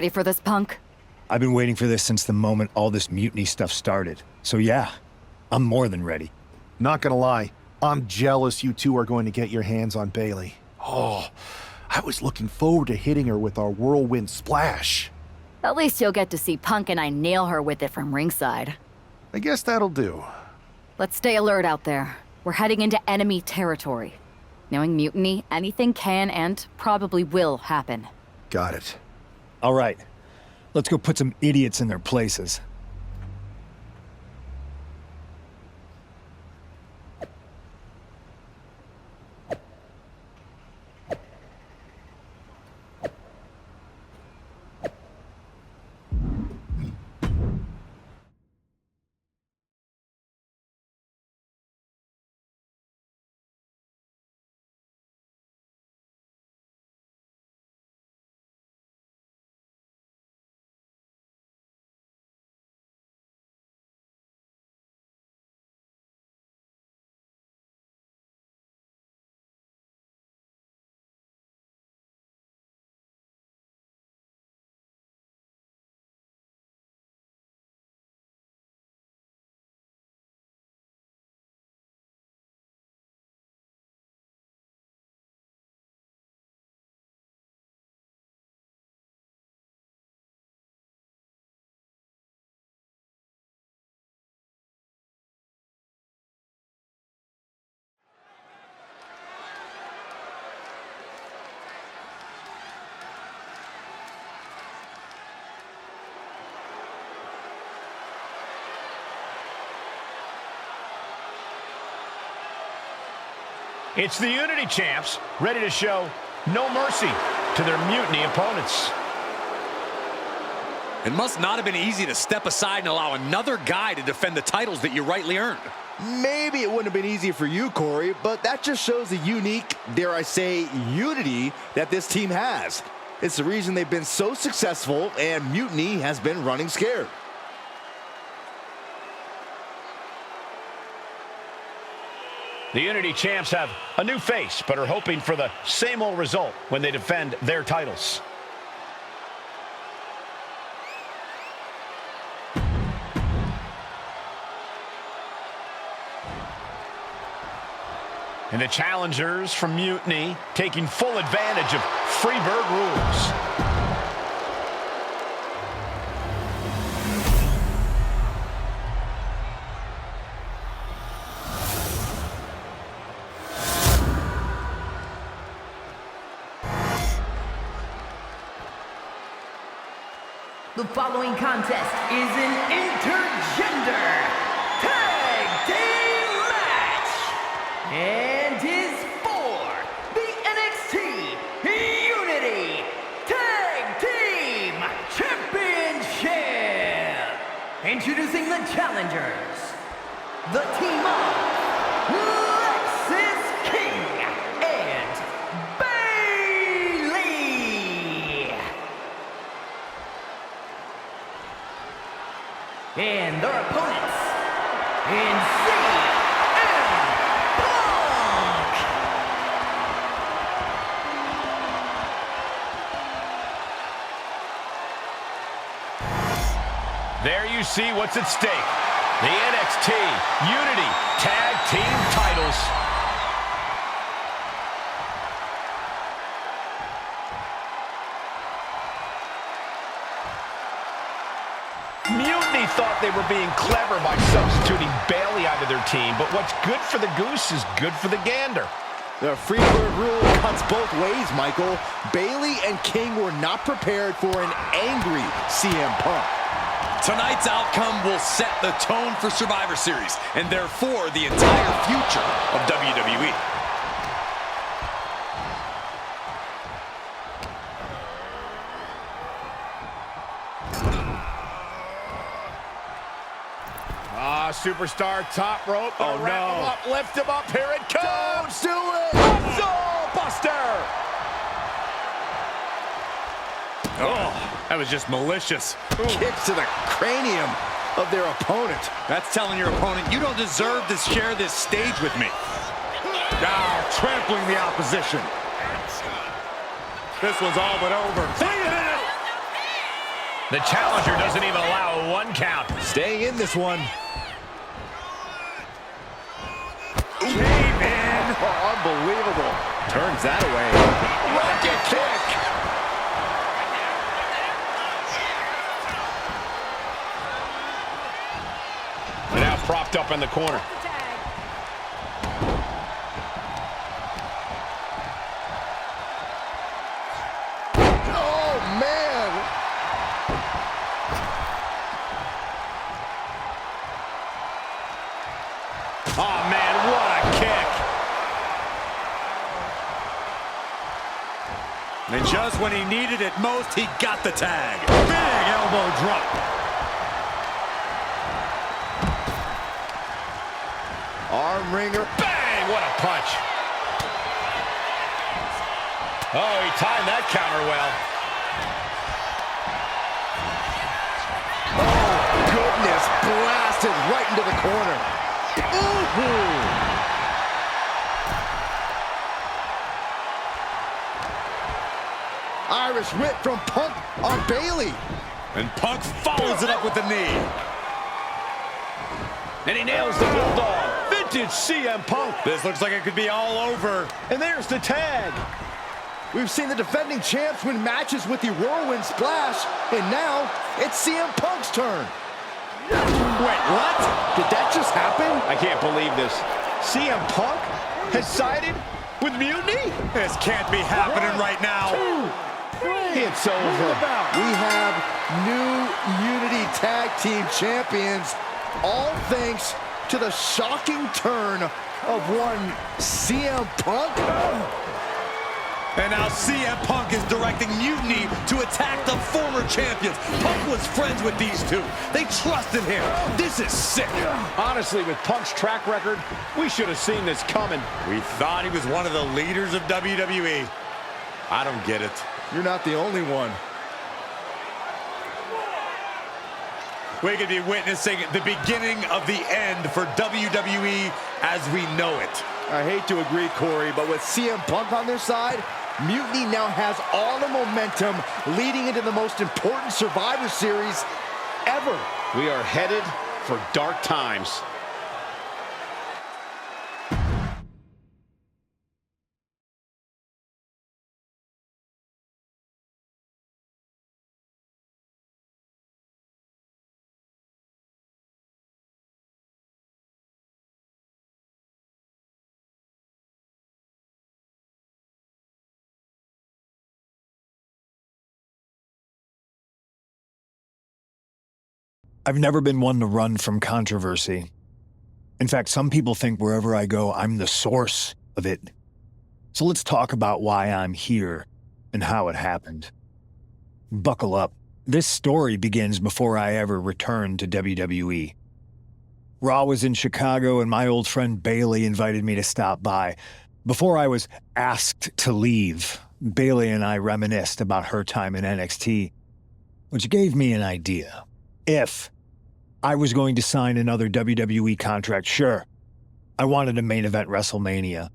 Ready for this, punk? I've been waiting for this since the moment all this mutiny stuff started. So yeah, I'm more than ready. Not gonna lie, I'm jealous you two are going to get your hands on Bailey. Oh, I was looking forward to hitting her with our whirlwind splash. At least you'll get to see Punk and I nail her with it from ringside. I guess that'll do. Let's stay alert out there. We're heading into enemy territory. Knowing mutiny, anything can and probably will happen. Got it. All right, let's go put some idiots in their places. It's the Unity Champs, ready to show no mercy to their mutiny opponents. It must not have been easy to step aside and allow another guy to defend the titles that you rightly earned. Maybe it wouldn't have been easy for you, Corey, but that just shows the unique, dare I say, unity that this team has. It's the reason they've been so successful, and mutiny has been running scared. The Unity Champs have a new face, but are hoping for the same old result when they defend their titles. And the challengers from Mutiny taking full advantage of Freebird rules. The following contest is an intergender tag team match and is for the NXT Unity Tag Team Championship. Introducing the challengers, the team of Lexis King and Bailey. And their opponents in CM Punk. There you see what's at stake. The NXT Unity Tag Team titles. Mutiny thought they were being clever by substituting Bailey out of their team, but what's good for the goose is good for the gander. The Freebird rule cuts both ways, Michael. Bailey and King were not prepared for an angry CM Punk. Tonight's outcome will set the tone for Survivor Series, and therefore the entire future of WWE. Superstar top rope. Oh, wrap no. him up, lift him up. Here it comes. Do it! Soul Buster. Oh, that was just malicious. Kicks to the cranium of their opponent. That's telling your opponent, you don't deserve to share this stage with me. Now trampling the opposition. This one's all but over. 3 minutes. The challenger doesn't even allow a 1 count. Staying in this one. Came in. Oh, unbelievable. Turns that away. Rocket kick. Now propped up in the corner. Oh, man. Oh, man, what a kick. And just when he needed it most, he got the tag. Big elbow drop. Arm wringer. Bang, what a punch. Oh, he timed that counter well. Oh, goodness. Blasted right into the corner. Ooh. Irish whip from Punk on Bailey. And Punk follows it up with the knee. And he nails the Bulldog. Vintage CM Punk. This looks like it could be all over. And there's the tag. We've seen the defending champs win matches with the Whirlwind Splash, and now it's CM Punk's turn. Wait, what? Did that just happen? I can't believe this. CM Punk has sided with Mutiny? This can't be happening right now. It's over. We have new Unity Tag Team Champions, all thanks to the shocking turn of one CM Punk. And now CM Punk is directing Mutiny to attack the former champions. Punk was friends with these two. They trusted him. This is sick. Honestly, with Punk's track record, we should have seen this coming. We thought he was one of the leaders of WWE. I don't get it. You're not the only one. We could be witnessing the beginning of the end for WWE as we know it. I hate to agree, Corey, but with CM Punk on their side, Mutiny now has all the momentum leading into the most important Survivor Series ever. We are headed for dark times. I've never been one to run from controversy. In fact, some people think wherever I go, I'm the source of it. So let's talk about why I'm here and how it happened. Buckle up. This story begins before I ever returned to WWE. Raw was in Chicago and my old friend Bailey invited me to stop by. Before I was asked to leave, Bailey and I reminisced about her time in NXT, which gave me an idea. If I was going to sign another WWE contract, sure, I wanted a main event WrestleMania,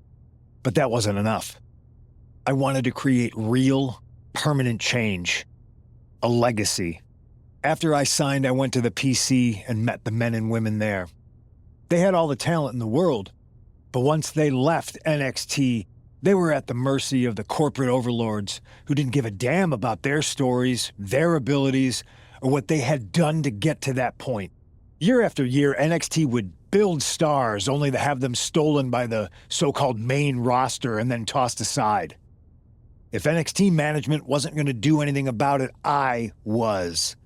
but that wasn't enough. I wanted to create real, permanent change, a legacy. After I signed, I went to the PC and met the men and women there. They had all the talent in the world, but once they left NXT, they were at the mercy of the corporate overlords who didn't give a damn about their stories, their abilities, or what they had done to get to that point. Year after year, NXT would build stars only to have them stolen by the so-called main roster and then tossed aside. If NXT management wasn't going to do anything about it, I was.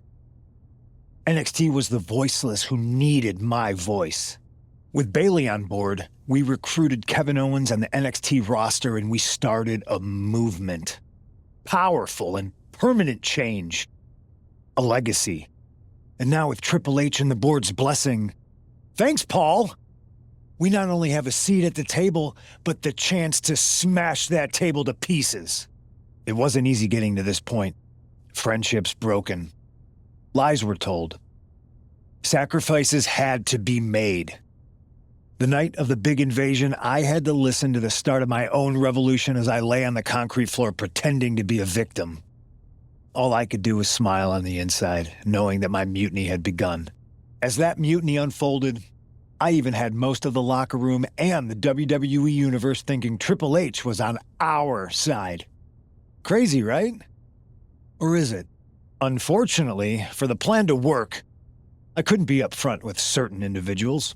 NXT was the voiceless who needed my voice. With Bailey on board, we recruited Kevin Owens and the NXT roster and we started a movement. Powerful and permanent change. A legacy. And now with Triple H and the board's blessing, thanks, Paul! We not only have a seat at the table, but the chance to smash that table to pieces. It wasn't easy getting to this point. Friendships broken. Lies were told. Sacrifices had to be made. The night of the big invasion, I had to listen to the start of my own revolution as I lay on the concrete floor pretending to be a victim. All I could do was smile on the inside, knowing that my mutiny had begun. As that mutiny unfolded, I even had most of the locker room and the WWE Universe thinking Triple H was on our side. Crazy, right? Or is it? Unfortunately, for the plan to work, I couldn't be upfront with certain individuals.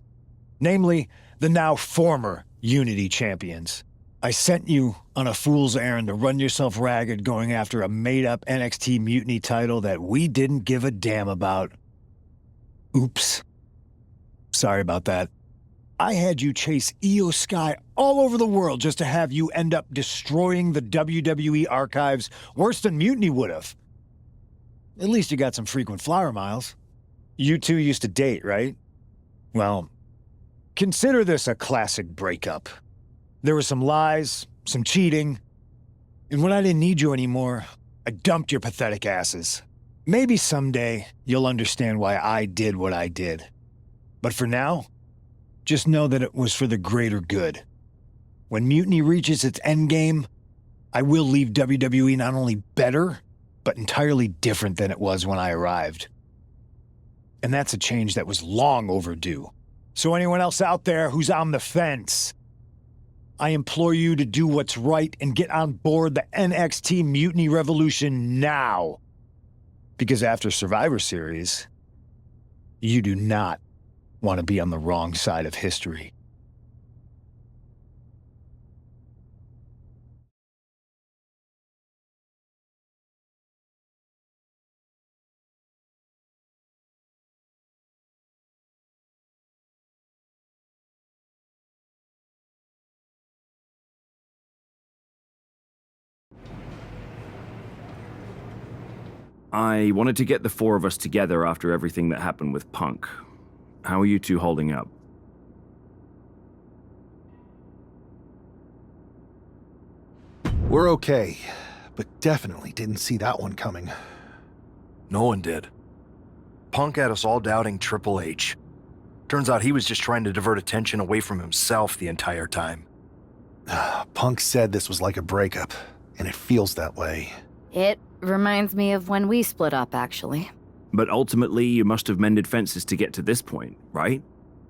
Namely, the now former Unity champions. I sent you on a fool's errand to run yourself ragged going after a made-up NXT Mutiny title that we didn't give a damn about. Oops. Sorry about that. I had you chase Io Sky all over the world just to have you end up destroying the WWE archives worse than Mutiny would have. At least you got some frequent flyer miles. You two used to date, right? Well, consider this a classic breakup. There were some lies, some cheating, and when I didn't need you anymore, I dumped your pathetic asses. Maybe someday you'll understand why I did what I did. But for now, just know that it was for the greater good. When Mutiny reaches its endgame, I will leave WWE not only better, but entirely different than it was when I arrived. And that's a change that was long overdue. So anyone else out there who's on the fence, I implore you to do what's right and get on board the NXT Mutiny Revolution now. Because after Survivor Series, you do not want to be on the wrong side of history. I wanted to get the four of us together after everything that happened with Punk. How are you two holding up? We're okay, but definitely didn't see that one coming. No one did. Punk had us all doubting Triple H. Turns out he was just trying to divert attention away from himself the entire time. Punk said this was like a breakup, and it feels that way. It reminds me of when we split up, actually. But ultimately, you must have mended fences to get to this point, right?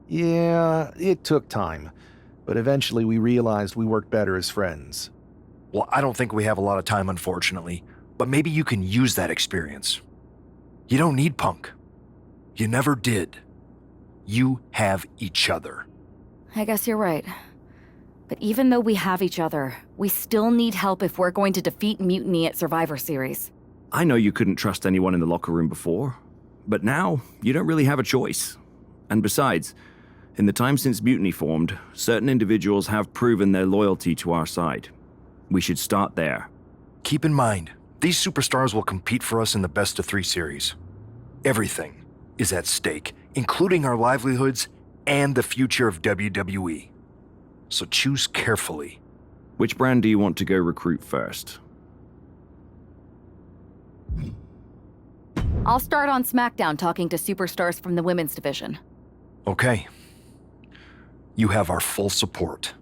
Yeah, it took time, but eventually we realized we worked better as friends. Well, I don't think we have a lot of time, unfortunately, but maybe you can use that experience. You don't need Punk. You never did. You have each other. I guess you're right. But even though we have each other, we still need help if we're going to defeat Mutiny at Survivor Series. I know you couldn't trust anyone in the locker room before, but now you don't really have a choice. And besides, in the time since Mutiny formed, certain individuals have proven their loyalty to our side. We should start there. Keep in mind, these superstars will compete for us in the best-of-3 series. Everything is at stake, including our livelihoods and the future of WWE. So choose carefully. Which brand do you want to go recruit first? I'll start on SmackDown talking to superstars from the women's division. Okay. You have our full support.